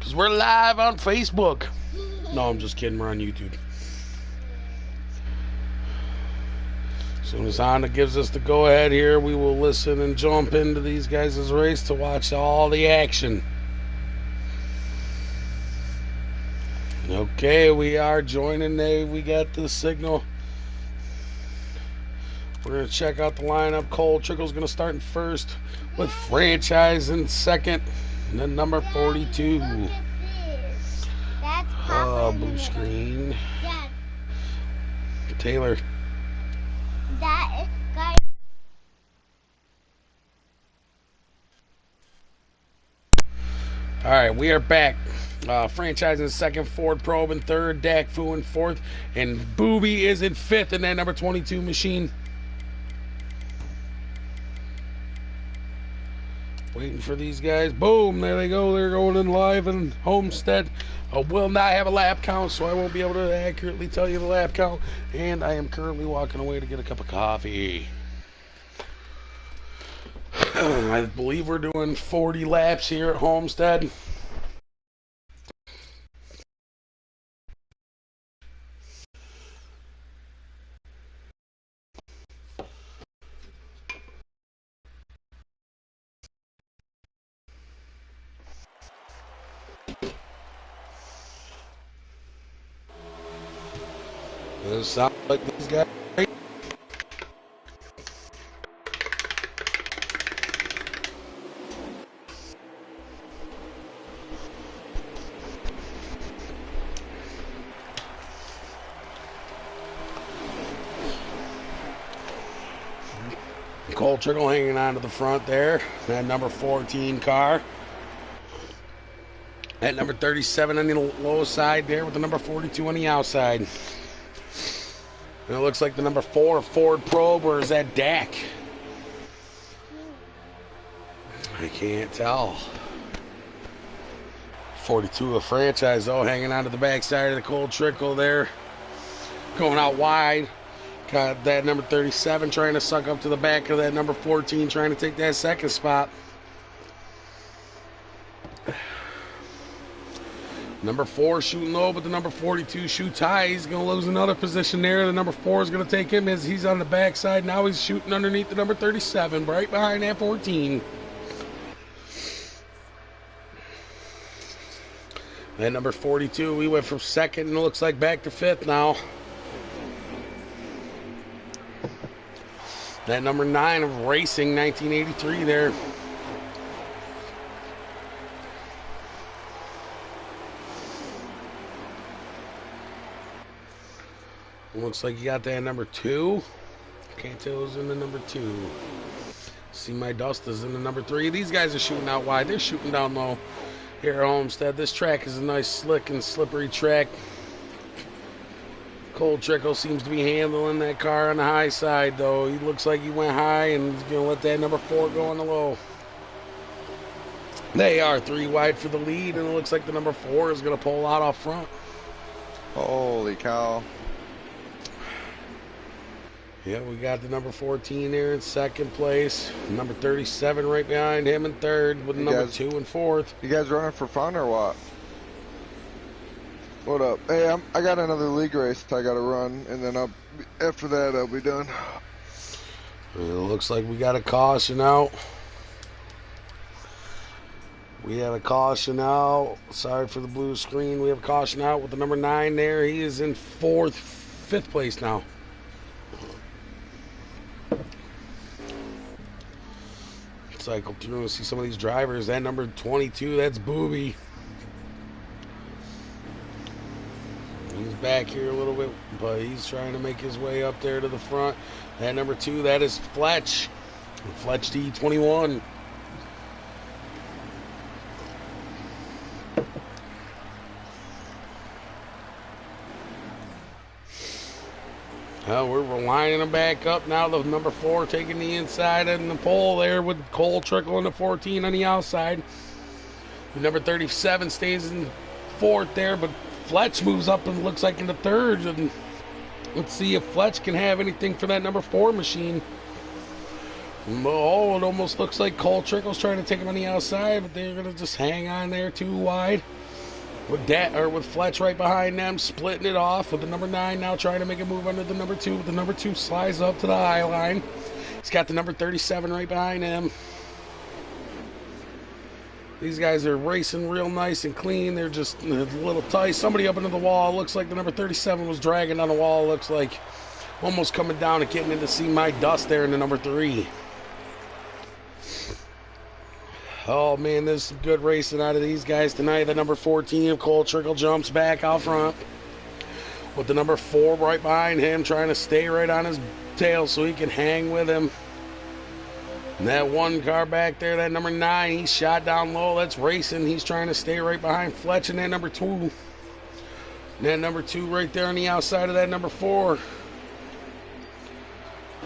because we're live on Facebook. No, I'm just kidding. We're on YouTube. As soon as Honda gives us the go-ahead here, we will listen and jump into these guys' race to watch all the action. Okay, we are joining. We got the signal. We're going to check out the lineup. Ck Trickle's going to start in first with Franchise in second. And then number 42. Blue screen. Dad. Taylor. That is guy. All right, we are back. Franchise in second, Ford Probe in third, Dak Fu in fourth, and Booby is in fifth in that number 22 machine. Waiting for these guys. Boom, there they go. They're going in live in Homestead. I will not have a lap count, so I won't be able to accurately tell you the lap count. And I am currently walking away to get a cup of coffee. I believe we're doing 40 laps here at Homestead. It sounds like these guys. Ck Trickle hanging on to the front there. That number 14 car. At number 37 on the low side there with the number 42 on the outside. And it looks like the number 4 Ford Probe, or is that Dak? I can't tell. 42 of Franchise though, hanging on to the backside of the Ck Trickle there. Going out wide. Got that number 37 trying to suck up to the back of that number 14, trying to take that second spot. Number 4 shooting low, but the number 42 shoots high. He's going to lose another position there. The number 4 is going to take him as he's on the backside. Now he's shooting underneath the number 37, right behind that 14. That number 42, we went from second and it looks like back to fifth now. That number 9 of Racing 1983 there. Looks like you got that number 2. Can't tell who's in the number 2. See my dust is in the number 3. These guys are shooting out wide. They're shooting down low here at Homestead. This track is a nice slick and slippery track. Ck Trickle seems to be handling that car on the high side though. He looks like he went high and he's going to let that number 4 go on the low. They are 3 wide for the lead, and it looks like the number 4 is going to pull out off front. Holy cow. Yeah, we got the number 14 there in second place. Number 37 right behind him in third with number 2 in fourth. You guys running for fun or what? What up? Hey, I got another league race I got to run, and then after that I'll be done. It looks like we got a caution out. We have a caution out. Sorry for the blue screen. We have a caution out with the number 9 there. He is in fifth place now. Cycle through and see some of these drivers. That number 22, that's Booby. He's back here a little bit, but he's trying to make his way up there to the front. That number 2, that is Fletch. Fletch D21. We're lining them back up now. The number 4 taking the inside and the pole there with Ck Trickle and the 14 on the outside. The number 37 stays in fourth there, but Fletch moves up and looks like into third. And let's see if Fletch can have anything for that number 4 machine. Oh, it almost looks like Ck Trickle's trying to take him on the outside, but they're going to just hang on there too wide. with Fletch right behind them, splitting it off with the number 9 now trying to make a move under the number 2. But the number 2 slides up to the high line. He's got the number 37 right behind him. These guys are racing real nice and clean. They're just a little tight. Somebody up into the wall. Looks like the number 37 was dragging on the wall. Looks like almost coming down and getting into see my dust there in the number 3. Oh, man, there's some good racing out of these guys tonight. The number 14 of Ck Trickle jumps back out front with the number 4 right behind him, trying to stay right on his tail so he can hang with him. And that one car back there, that number 9, he's shot down low. That's racing. He's trying to stay right behind Fletch and that number 2. And that number 2 right there on the outside of that number 4.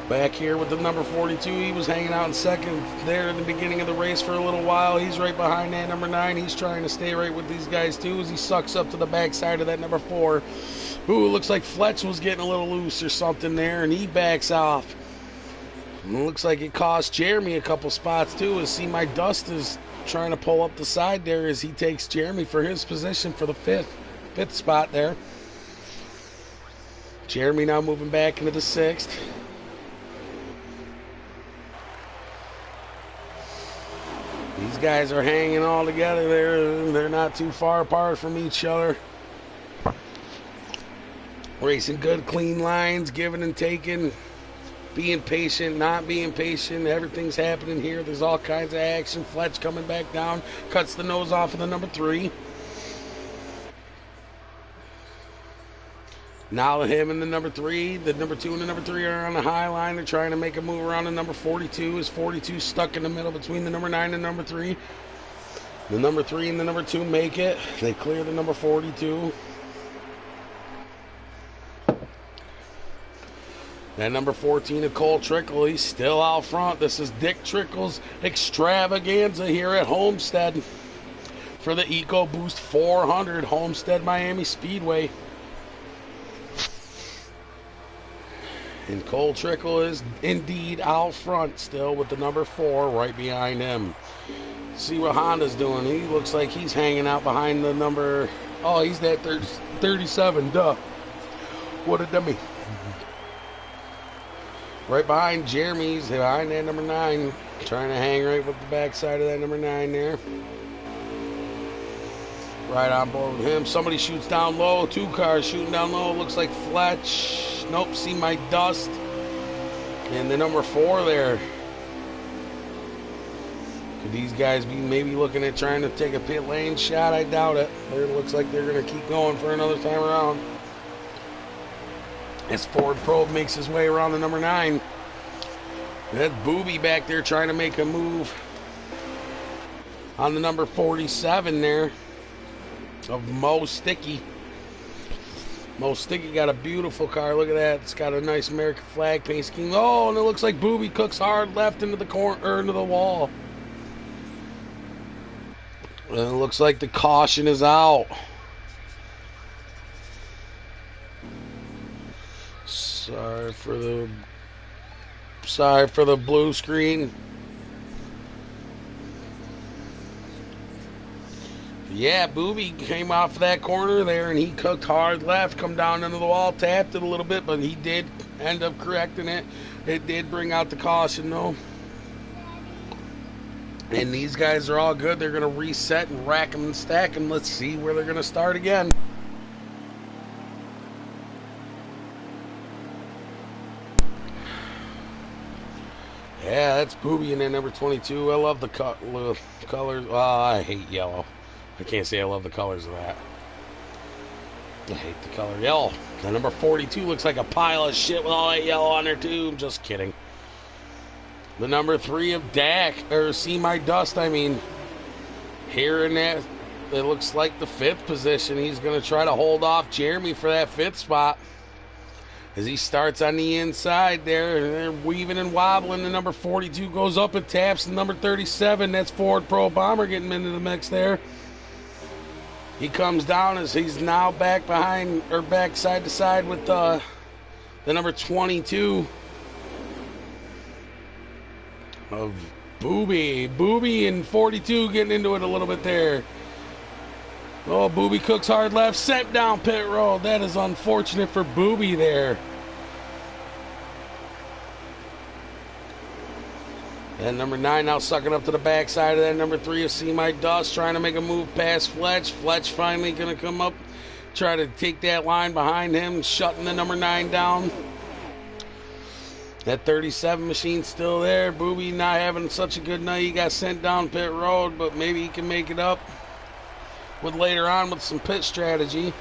Back here with the number 42, he was hanging out in second there in the beginning of the race for a little while. He's right behind that number 9. He's trying to stay right with these guys too as he sucks up to the backside of that number 4. Ooh, looks like Fletch was getting a little loose or something there, and he backs off. And it looks like it cost Jeremy a couple spots too, as see my dust is trying to pull up the side there as he takes Jeremy for his position for the fifth spot there. Jeremy now moving back into the 6th. These guys are hanging all together there. They're not too far apart from each other. Racing good, clean lines, giving and taking, being patient, not being patient. Everything's happening here. There's all kinds of action. Fletch coming back down, cuts the nose off of the number 3. Now him and the number 3, the number 2 and the number 3 are on the high line. They're trying to make a move around the number 42. Is 42 stuck in the middle between the number 9 and number 3. The number 3 and the number 2 make it. They clear the number 42. That number 14 of Ck Trickle, he's still out front. This is Ck Trickle's extravaganza here at Homestead for the EcoBoost 400 Homestead Miami Speedway. And Ck Trickle is indeed out front still with the number 4 right behind him. See what Honda's doing. He looks like he's hanging out behind the number... Oh, he's that 37. Duh. What a dummy. Right behind Jeremy. He's behind that number 9. Trying to hang right with the backside of that number 9 there. Right on board with him. Somebody shoots down low. 2 cars shooting down low. Looks like Fletch. Nope, see my dust. And the number 4 there. Could these guys be maybe looking at trying to take a pit lane shot? I doubt it. It looks like they're going to keep going for another time around. As Ford Probe makes his way around the number 9. That Booby back there trying to make a move on the number 47 there of Mo Sticky. Mo Sticky got a beautiful car. Look at that. It's got a nice American flag paint scheme. Oh, and it looks like Booby cooks hard left into the corner or into the wall. And it looks like the caution is out. Sorry for the blue screen. Yeah, Booby came off that corner there and he cooked hard left, come down into the wall, tapped it a little bit, but he did end up correcting it. It did bring out the caution though. And these guys are all good. They're going to reset and rack them and stack them. Let's see where they're going to start again. Yeah, that's Booby in there, number 22. I love the colors. Oh, I hate yellow. I can't say I love the colors of that. I hate the color yellow. The number 42 looks like a pile of shit with all that yellow on there too. I'm just kidding. The number 3 of Dak, or See My Dust, I mean. Here in that, it looks like the 5th position. He's going to try to hold off Jeremy for that 5th spot. As he starts on the inside there, they're weaving and wobbling. The number 42 goes up and taps the number 37. That's Ford Pro Bomber getting into the mix there. He comes down as he's now back behind, or back side to side with the number 22 of Booby. Booby and 42 getting into it a little bit there. Oh, Booby cooks hard left, sent down pit road. That is unfortunate for Booby there. And number 9 now sucking up to the backside of that. Number 3 is GnarlY-StanK-BuD, trying to make a move past Fletch. Fletch finally going to come up, try to take that line behind him, shutting the number 9 down. That 37 machine still there. Booby not having such a good night. He got sent down pit road, but maybe he can make it up with later on with some pit strategy.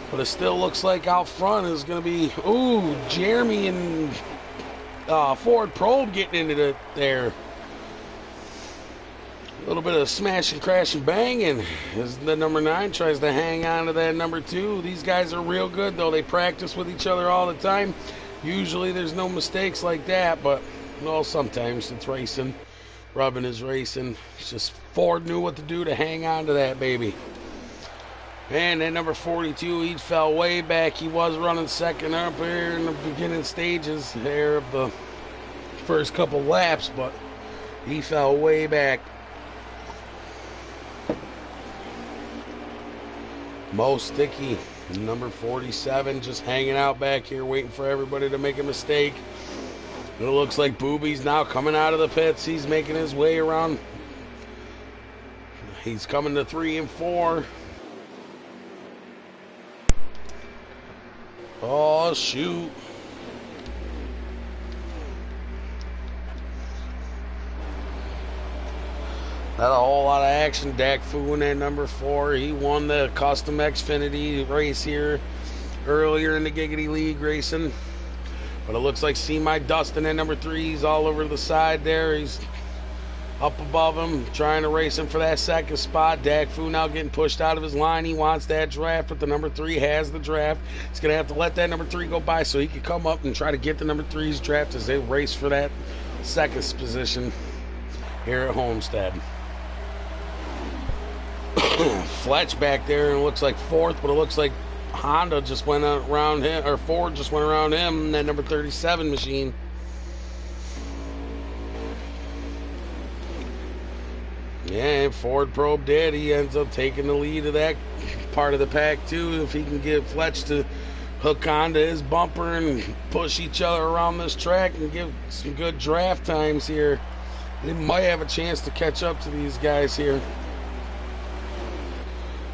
But it still looks like out front is going to be, ooh, Jeremy and Ford Probe getting into it there. A little bit of smash and crash and banging as the number 9 tries to hang on to that number 2. These guys are real good, though. They practice with each other all the time. Usually there's no mistakes like that, but, well, sometimes it's racing. Rubbing is racing. It's just Ford knew what to do to hang on to that baby. And then number 42, he fell way back. He was running second up here in the beginning stages there of the first couple laps, but he fell way back. Mo Sticky, number 47, just hanging out back here waiting for everybody to make a mistake. It looks like Booby's now coming out of the pits. He's making his way around. He's coming to 3 and 4. Oh, shoot. Not a whole lot of action. Dak-Fu in that number 4. He won the Custom Xfinity race here earlier in the Giggity League racing. But it looks like GnarlY-StanK-BuD in that number 3. He's all over the side there. He's up above him, trying to race him for that second spot. Dak-Fu now getting pushed out of his line. He wants that draft, but the number 3 has the draft. He's going to have to let that number 3 go by so he can come up and try to get the number 3's draft as they race for that second position here at Homestead. Fletch back there, and it looks like 4th, but it looks like Honda just went around him, or Ford just went around him in that number 37 machine. Yeah, Ford Probe did. He ends up taking the lead of that part of the pack too. If he can get Fletch to hook onto his bumper and push each other around this track and give some good draft times here, they might have a chance to catch up to these guys here.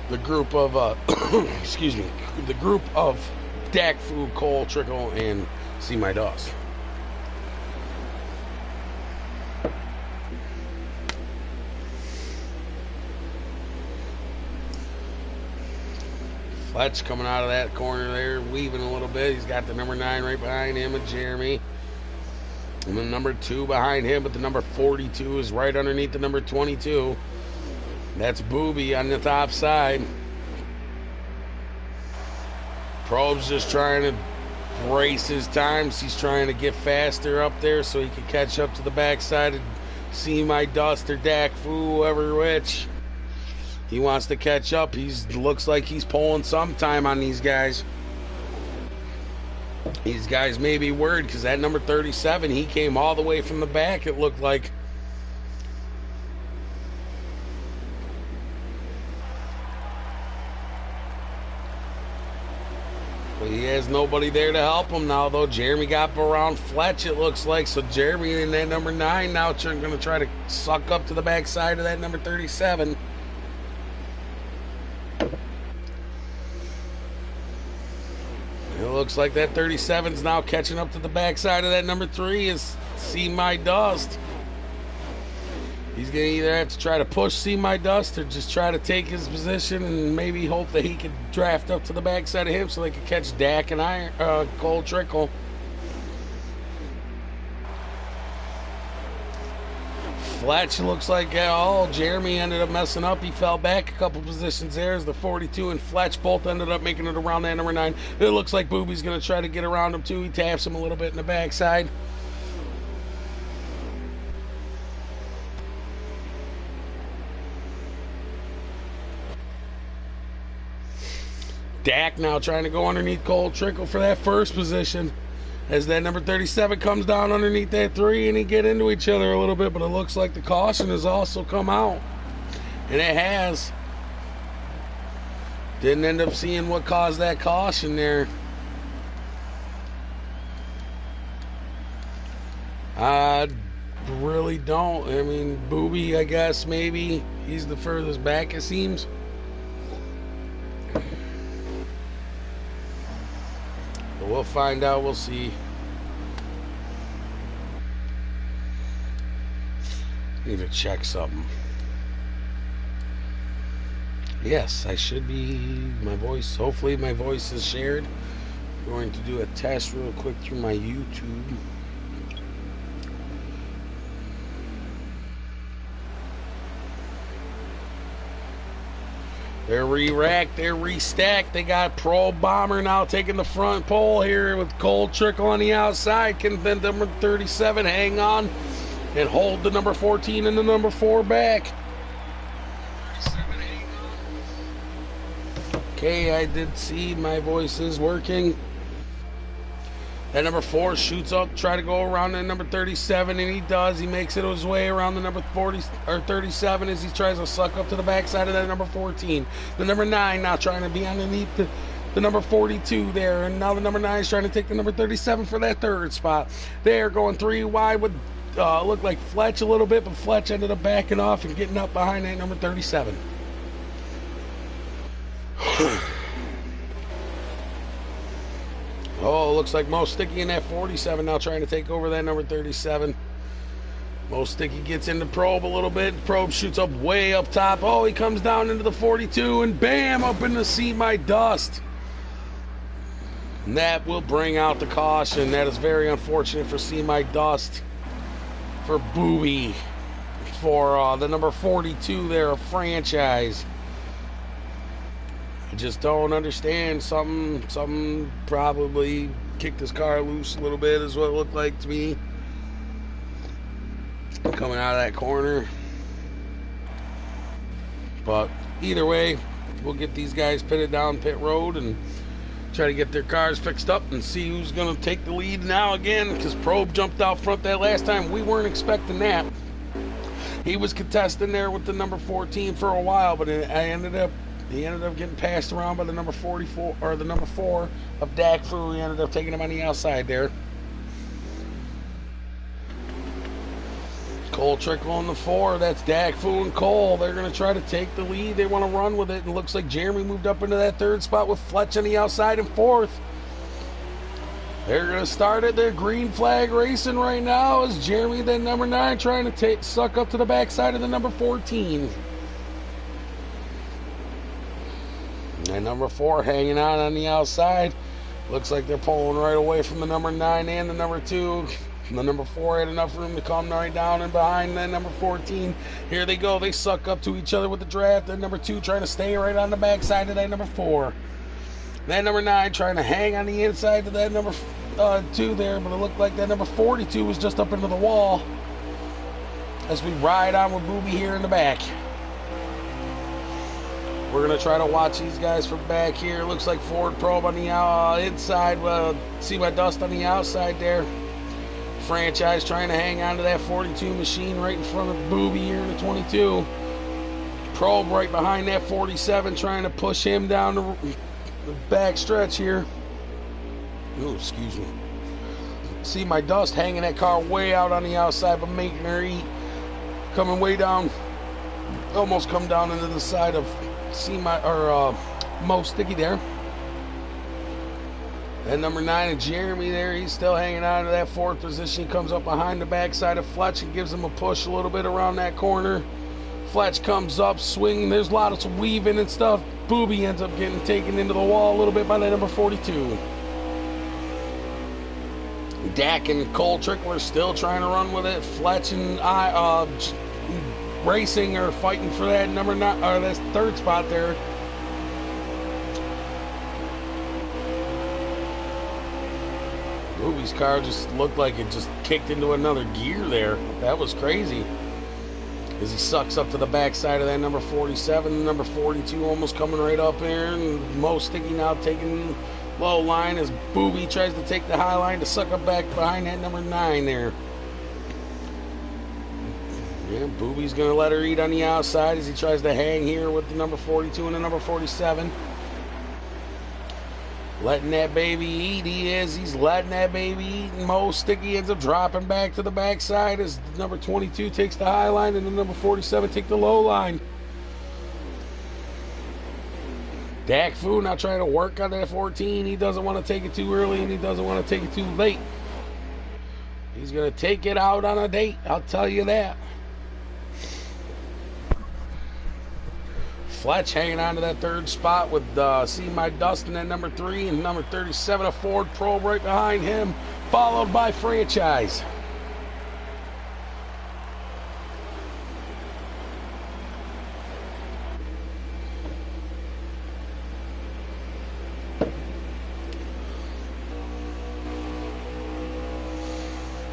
The group of excuse me, the group of Dak-Fu, Ck Trickle, and GnarlY-StanK-BuD. Fletch coming out of that corner there, weaving a little bit. He's got the number 9 right behind him with Jeremy. And the number 2 behind him, but the number 42 is right underneath the number 22. That's Booby on the top side. Probe's just trying to race his times. He's trying to get faster up there so he can catch up to the backside of GnarlY-StanK-BuD or Dak-Fu, whoever which. He wants to catch up. Looks like he's pulling some time on these guys. These guys may be worried because that number 37, he came all the way from the back, it looked like. But he has nobody there to help him now, though. Jeremy got around Fletch, it looks like. So Jeremy in that number 9 now going to try to suck up to the backside of that number 37. It looks like that 37's now catching up to the backside of that number 3 is GnarlY-StanK-BuD. He's going to either have to try to push GnarlY-StanK-BuD or just try to take his position and maybe hope that he could draft up to the backside of him so they could catch Dak and Ck Trickle. Fletch looks like Jeremy ended up messing up. He fell back a couple positions there as the 42 and Fletch both ended up making it around that number 9. It looks like Booby's going to try to get around him too. He taps him a little bit in the backside. Dak now trying to go underneath Ck Trickle for that first position. As that number 37 comes down underneath that 3 and they get into each other a little bit, but it looks like the caution has also come out. And it has. Didn't end up seeing what caused that caution there. I really don't. I mean, Booby, I guess, maybe. He's the furthest back, it seems. But we'll find out. We'll see. Need to check something. Yes, I should be. My voice, hopefully my voice is shared. I'm going to do a test real quick through my YouTube. They're re-racked, they're restacked. They got Pro Bomber now taking the front pole here with Ck Trickle on the outside. Can the number 37 hang on and hold the number 14 and the number 4 back? Okay, I did see my voice is working. That number 4 shoots up, try to go around that number 37, and he does. He makes it his way around the number 40 or 37 as he tries to suck up to the backside of that number 14. The number 9 now trying to be underneath the number 42 there, and now the number 9 is trying to take the number 37 for that 3rd spot. They're going 3 wide with looked like Fletch a little bit, but Fletch ended up backing off and getting up behind that number 37. Oh, looks like Mo Sticky in that 47 now trying to take over that number 37. Mo Sticky gets into Probe a little bit. Probe shoots up way up top. Oh, he comes down into the 42 and bam, up in the See My Dust. And that will bring out the caution. That is very unfortunate for See My Dust. For Booby. For the number 42 there, a franchise. I just don't understand. Something probably kicked his car loose a little bit is what it looked like to me. Coming out of that corner. But either way, we'll get these guys pitted down pit road and try to get their cars fixed up and see who's going to take the lead now again, because Probe jumped out front that last time. We weren't expecting that. He was contesting there with the number 14 for a while, but he ended up getting passed around by the number 44 or the number 4 of Dak Fu. He ended up taking him on the outside there. Ck Trickle on the 4. That's Dak Fu and Cole. They're going to try to take the lead. They want to run with it. And it looks like Jeremy moved up into that 3rd spot with Fletch on the outside in 4th. They're going to start at their green flag racing right now as Jeremy, then number 9, trying to suck up to the backside of the number 14. And number 4 hanging out on the outside. Looks like they're pulling right away from the number 9 and the number 2. And the number 4 had enough room to come right down and behind that number 14. Here they go. They suck up to each other with the draft. And number 2 trying to stay right on the backside of that number 4. That number 9 trying to hang on the inside of that number 2 there. But it looked like that number 42 was just up into the wall. As we ride on with Booby here in the back. We're going to try to watch these guys from back here. Looks like Ford Probe on the inside. Well, See My Dust on the outside there. Franchise trying to hang on to that 42 machine right in front of Booby here in the 22. Probe right behind that 47 trying to push him down the back stretch here. Oh, excuse me. See My Dust hanging that car way out on the outside but making her eat. Coming way down. Almost come down into the side of Mo Sticky there. That number 9 and Jeremy there, he's still hanging on to that 4th position. He comes up behind the backside of Fletch and gives him a push a little bit around that corner. Fletch comes up, swinging. There's a lot of weaving and stuff. Booby ends up getting taken into the wall a little bit by that number 42. Dak and Ck Trickle are still trying to run with it. Fletch and Racing are fighting for that number 9 or that 3rd spot there. Booby's car just looked like it just kicked into another gear there. That was crazy. As he sucks up to the backside of that number 47, number 42 almost coming right up there, and Mo Sticky now taking low line as Booby tries to take the high line to suck up back behind that number 9 there. Yeah, Booby's going to let her eat on the outside as he tries to hang here with the number 42 and the number 47. letting that baby eat. He's letting that baby eat, and Mo Sticky ends up dropping back to the backside as number 22 takes the high line and the number 47 take the low line. Dak Fu now trying to work on that 14. He doesn't want to take it too early and he doesn't want to take it too late. He's going to take it out on a date, I'll tell you that. Fletch hanging on to that third spot with See My Dustin at number 3 and number 37, a Ford Probe right behind him, followed by Franchise.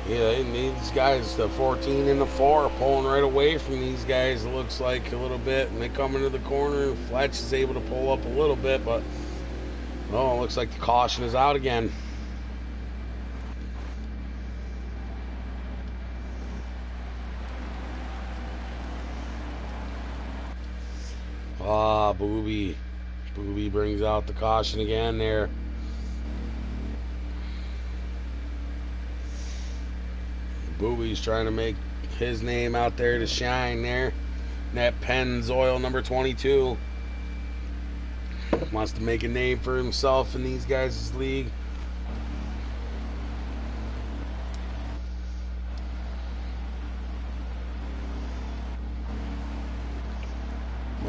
Yeah, and these guys, the 14 and the 4, are pulling right away from these guys, it looks like a little bit. And they come into the corner. Fletch is able to pull up a little bit, but oh, it looks like the caution is out again. Ah, Booby. Booby brings out the caution again there. Booby's trying to make his name out there to shine there. And that Pennzoil number 22 wants to make a name for himself in these guys' league.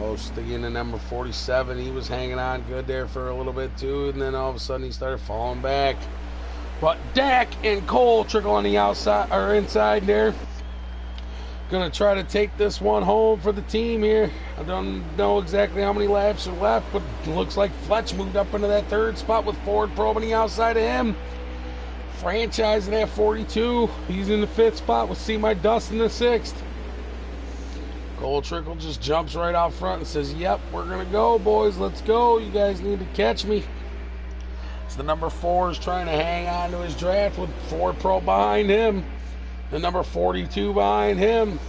Most again, the number 47, he was hanging on good there for a little bit too, and then all of a sudden he started falling back. But Dak and Ck Trickle on the outside or inside there. Gonna try to take this one home for the team here. I don't know exactly how many laps are left, but it looks like Fletch moved up into that third spot with Ford Probe on the outside of him. Franchise in that 42. He's in the 5th spot with See My Dust in the 6th. Ck Trickle just jumps right out front and says, yep, we're gonna go, boys, let's go. You guys need to catch me. The number 4 is trying to hang on to his draft with Ford Pro behind him. The number 42 behind him.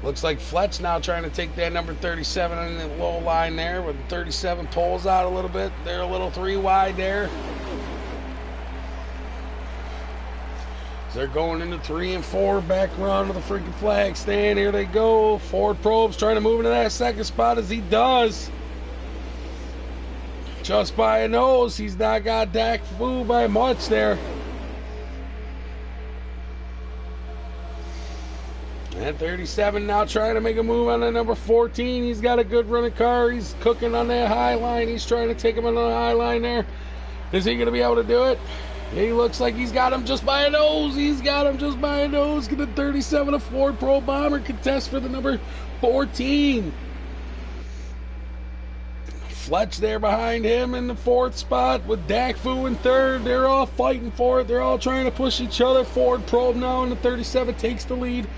Looks like Fletch now trying to take that number 37 on the low line there, with 37 pulls out a little bit. They're a little 3 wide there. They're going into 3 and 4 back around to the freaking flag stand. Here they go. Ford Probe's trying to move into that 2nd spot as he does. Just by a nose, he's not got Dak Fu by much there. And 37 now trying to make a move on the number 14. He's got a good running car. He's cooking on that high line. He's trying to take him on the high line there. Is he going to be able to do it? He looks like he's got him just by a nose. He's got him just by a nose. Get the 37, a Ford Pro Bomber contest for the number 14. Fletch there behind him in the 4th spot with Dak Fu in 3rd. They're all fighting for it. They're all trying to push each other. Ford Probe now in the 37 takes the lead.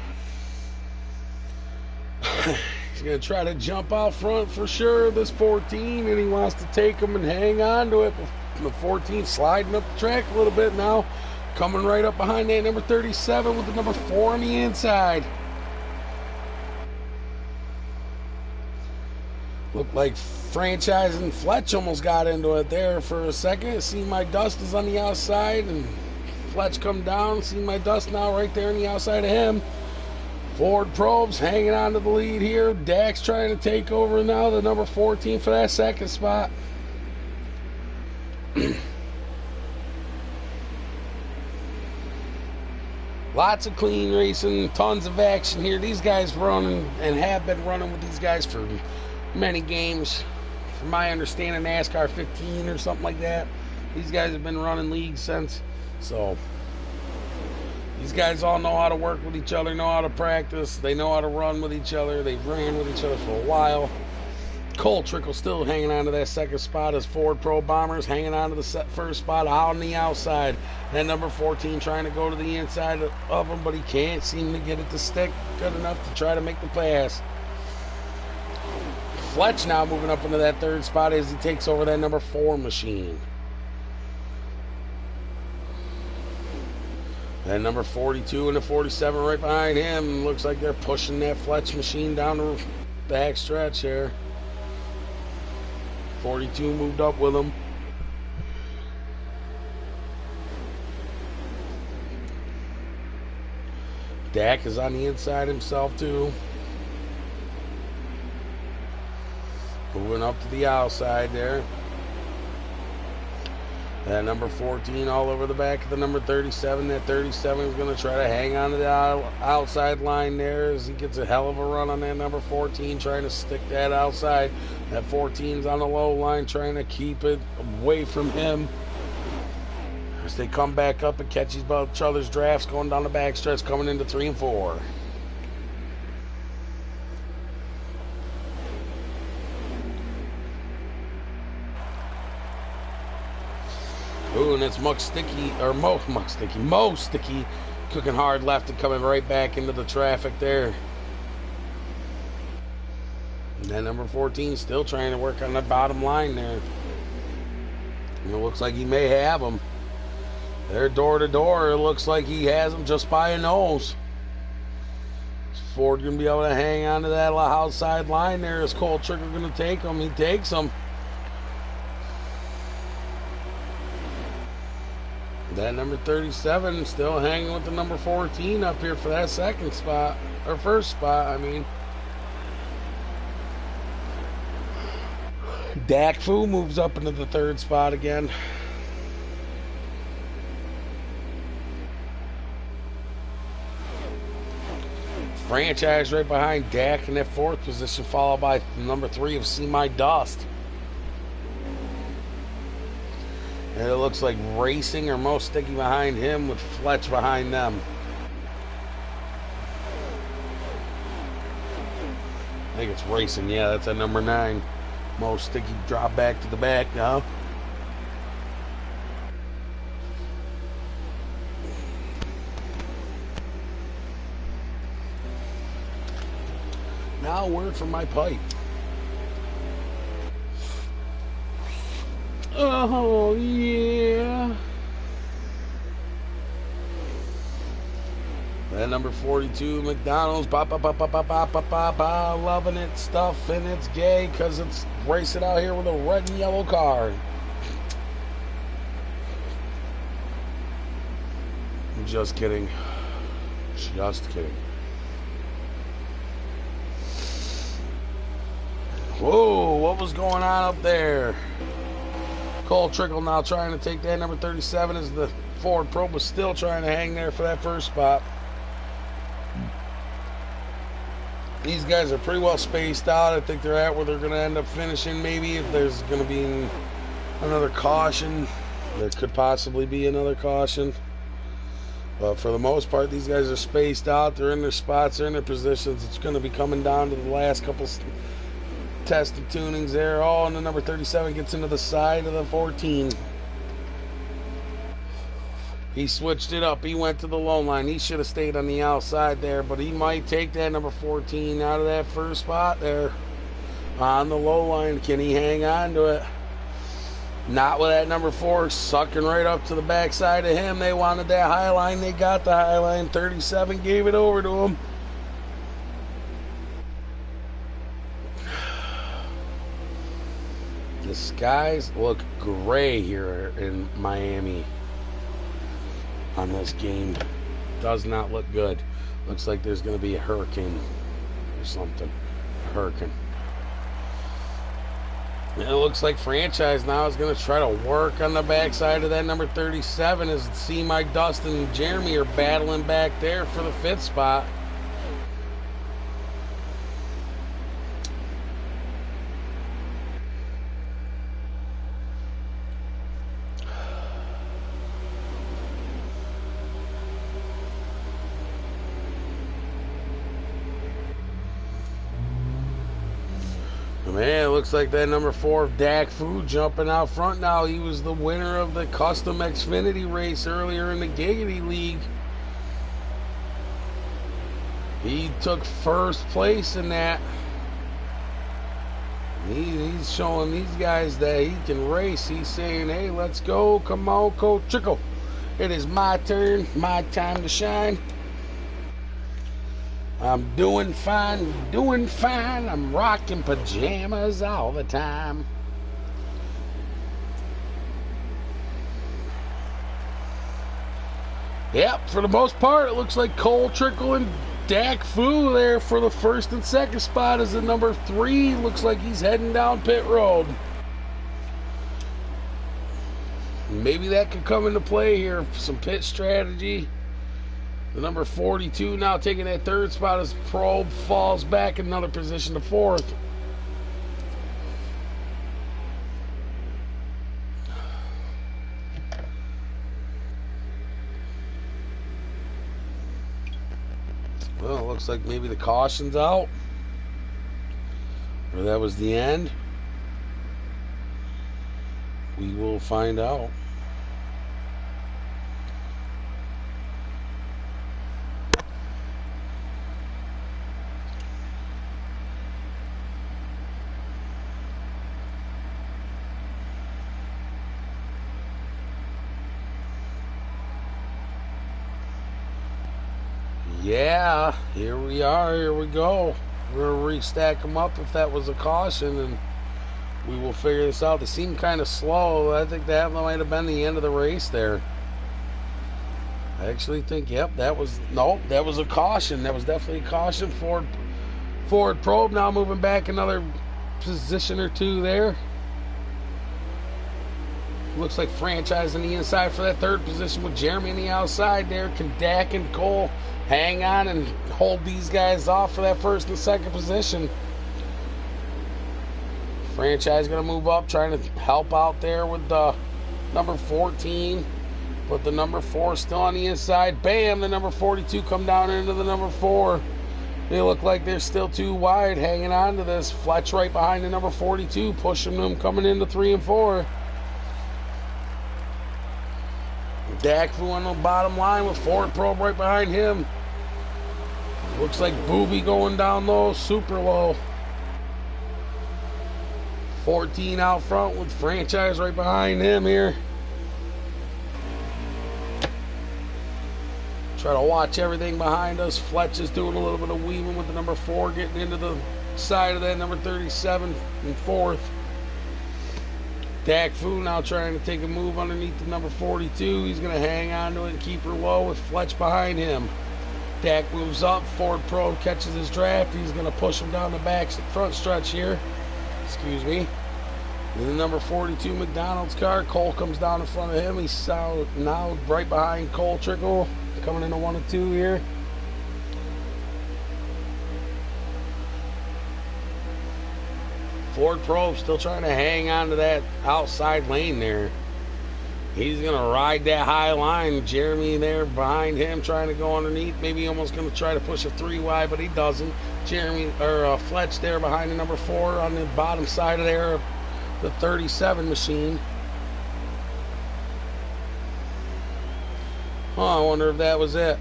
He's going to try to jump out front for sure, this 14, and he wants to take him and hang on to it. The 14 sliding up the track a little bit now. Coming right up behind that number 37 with the number 4 on the inside. Looked like Franchise and Fletch almost got into it there for a second. See My Dust is on the outside, and Fletch come down. See My Dust now right there on the outside of him. Ford Probe's hanging on to the lead here. Dak's trying to take over now, the number 14 for that 2nd spot. Lots of clean racing, tons of action here. These guys running and have been running with these guys for many games. From my understanding, NASCAR 15 or something like that. These guys have been running leagues since. So these guys all know how to work with each other, know how to practice. They know how to run with each other. They've ran with each other for a while. Ck Trickle still hanging on to that 2nd spot as Ford Pro Bombers hanging on to the 1st spot out on the outside. That number 14 trying to go to the inside of him, but he can't seem to get it to stick good enough to try to make the pass. Fletch now moving up into that 3rd spot as he takes over that number 4 machine. That number 42 and the 47 right behind him. Looks like they're pushing that Fletch machine down the back stretch here. 42 moved up with him. Dak is on the inside himself too. Moving up to the outside there. That number 14 all over the back of the number 37. That 37 is going to try to hang on to the outside line there as he gets a hell of a run on that number 14, trying to stick that outside. That 14's on the low line, trying to keep it away from him. As they come back up and catch each other's drafts going down the back stretch, coming into 3 and 4. Ooh, and it's Mo Sticky, cooking hard left and coming right back into the traffic there. And then number 14 still trying to work on the bottom line there. And it looks like he may have them. They're door to door. It looks like he has them just by a nose. Is Ford going to be able to hang on to that outside line there? Is Ck Trickle going to take them? He takes them. That number 37 still hanging with the number 14 up here for that second spot, or first spot, I mean. Dak Fu moves up into the third spot again. Franchise right behind Dak in that fourth position, followed by number 3 of See My Dust. And it looks like Racing or Mo Sticky behind him with Fletch behind them. I think it's Racing. Yeah, that's at number 9. Mo Sticky drop back to the back now. Now a word from my pipe. Oh, yeah. That number 42, McDonald's, loving it, stuff, and it's gay because it's racing out here with a red and yellow car. Just kidding. Just kidding. Whoa, what was going on up there? Ck Trickle now trying to take that number 37 as the Ford Probe was still trying to hang there for that first spot. These guys are pretty well spaced out. I think they're at where they're going to end up finishing. Maybe if there's going to be another caution, there could possibly be another caution. But for the most part, these guys are spaced out. They're in their spots. They're in their positions. It's going to be coming down to the last couple tested tunings there. Oh, and the number 37 gets into the side of the 14. He switched it up. He went to the low line. He should have stayed on the outside there, but he might take that number 14 out of that first spot there on the low line. Can he hang on to it? Not with that number 4 sucking right up to the backside of him. They wanted that high line. They got the high line. 37 gave it over to him. The skies look gray here in Miami on this game. Does not look good. Looks like there's going to be a hurricane or something. A hurricane. And it looks like Franchise now is going to try to work on the backside of that number 37 as See My Dust and Jeremy are battling back there for the 5th spot. Man, it looks like that number 4 of Dak Fu jumping out front now. He was the winner of the Custom Xfinity race earlier in the Giggity League. He took first place in that. He's showing these guys that he can race. He's saying, hey, let's go. Come on, Ck Trickle. It is my turn, my time to shine. I'm doing fine, doing fine. I'm rocking pajamas all the time. Yep, for the most part, it looks like Ck Trickle and Ck there for the first and second spot as the number 3. Looks like he's heading down pit road. Maybe that could come into play here. Some pit strategy. The number 42 now taking that 3rd spot as Probe falls back in another position to 4th. Well, it looks like maybe the caution's out. Or that was the end. We will find out. Yeah, here we are, here we go. We're going to restack them up if that was a caution, and we will figure this out. They seem kind of slow. I think that might have been the end of the race there. I actually think, yep, that was a caution. That was definitely a caution. Ford Probe now moving back another position or 2 there. Looks like Franchise on the inside for that 3rd position with Jeremy on the outside there. Can Dak and Cole hang on and hold these guys off for that 1st and 2nd position? Franchise going to move up, trying to help out there with the number 14. But the number 4 still on the inside. Bam, the number 42 come down into the number 4. They look like they're still too wide, hanging on to this. Fletch right behind the number 42, pushing them coming into 3 and 4. Dak on the bottom line with Ford Probe right behind him. Looks like Booby going down low, super low. 14 out front with Franchise right behind him here. Try to watch everything behind us. Fletch is doing a little bit of weaving with the number 4, getting into the side of that number 37 and 4th. Dak now trying to take a move underneath the number 42. He's going to hang on to it and keep her low with Fletch behind him. Dak moves up. Ford Probe catches his draft. He's going to push him down the front stretch here. Excuse me. Then the number 42 McDonald's car. Cole comes down in front of him. He's now right behind Ck Trickle. Coming into 1 and 2 here. Ford Probe still trying to hang on to that outside lane there. He's going to ride that high line. Jeremy there behind him trying to go underneath. Maybe almost going to try to push a 3 wide, but he doesn't. Fletch there behind the number 4 on the bottom side of there, the 37 machine. I wonder if that was it.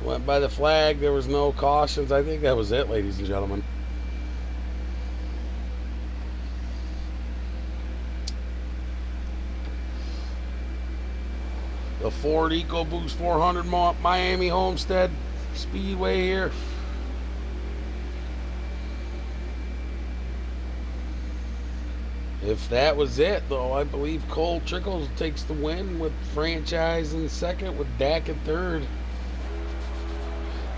Went by the flag. There was no cautions. I think that was it, ladies and gentlemen. The Ford EcoBoost 400 Miami Homestead Speedway here. If that was it, though, I believe Ck Trickle takes the win with Franchise in 2nd, with Dak in 3rd.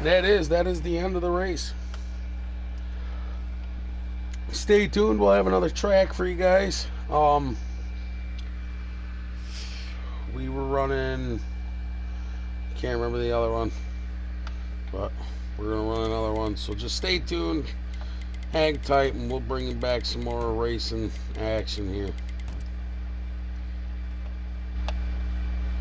That is the end of the race. Stay tuned. We'll have another track for you guys. We were running, can't remember the other one, but we're going to run another one. So just stay tuned, hang tight, and we'll bring you back some more racing action here.